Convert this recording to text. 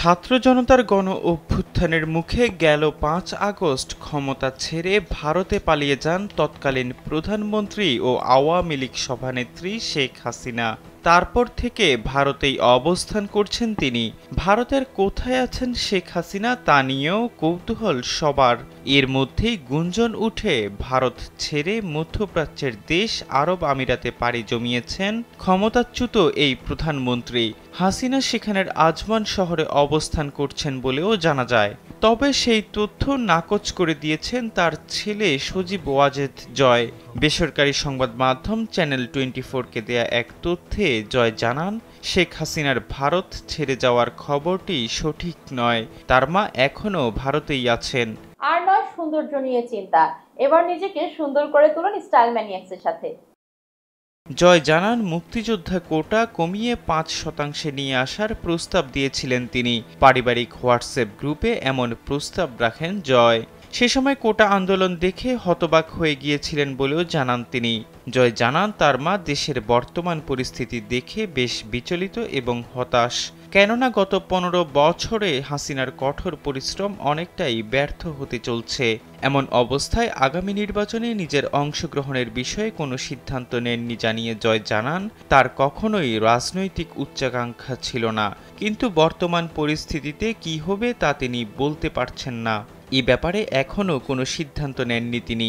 ছাত্র জনতার গণ অভ্যুত্থানের মুখে গেল ৫ আগস্ট ক্ষমতা ছেড়ে ভারতে পালিয়ে যান তৎকালীন প্রধানমন্ত্রী ও আওয়ামী লীগ সভানেত্রী শেখ হাসিনা। তারপর থেকে ভারতেই অবস্থান করছেন তিনি। ভারতের কোথায় আছেন শেখ হাসিনা তা নিয়েও কৌতূহল সবার। এর মধ্যেই গুঞ্জন উঠে ভারত ছেড়ে মধ্যপ্রাচ্যের দেশ আরব আমিরাতে পাড়ি জমিয়েছেন ক্ষমতাচ্যুত এই প্রধানমন্ত্রী। হাসিনা সেখানের আজমান শহরে অবস্থান করছেন বলেও জানা যায়। তবে সেই তথ্য নাকচ করে দিয়েছেন তার ছেলে সজীব ওয়াজেদ জয়। বেসরকারি সংবাদ মাধ্যম চ্যানেল 24-কে দেয়া এক তথ্যে জয় জানান, শেখ হাসিনার ভারত ছেড়ে যাওয়ার খবরটি সঠিক নয়। তার মা এখনও ভারতেই আছেন। আর নয় সৌন্দর্য নিয়ে চিন্তা, এবার নিজেকে সুন্দর করে তুলুন স্টাইল ম্যানিয়াক্সের সাথে। জয় জানান, মুক্তিযোদ্ধা কোটা কমিয়ে ৫% নিয়ে আসার প্রস্তাব দিয়েছিলেন তিনি। পারিবারিক হোয়াটসঅ্যাপ গ্রুপে এমন প্রস্তাব রাখেন জয়। সে সময় কোটা আন্দোলন দেখে হতবাক হয়ে গিয়েছিলেন বলেও জানান তিনি। জয় জানান, তার মা দেশের বর্তমান পরিস্থিতি দেখে বেশ বিচলিত এবং হতাশ। কেননা গত ১৫ বছরে হাসিনার কঠোর পরিশ্রম অনেকটাই ব্যর্থ হতে চলছে। এমন অবস্থায় আগামী নির্বাচনে নিজের অংশগ্রহণের বিষয়ে কোনো সিদ্ধান্ত নেননি জানিয়ে জয় জানান, তার কখনোই রাজনৈতিক উচ্চাকাঙ্ক্ষা ছিল না, কিন্তু বর্তমান পরিস্থিতিতে কী হবে তা তিনি বলতে পারছেন না। এ ব্যাপারে এখনও কোনো সিদ্ধান্ত নেননি তিনি।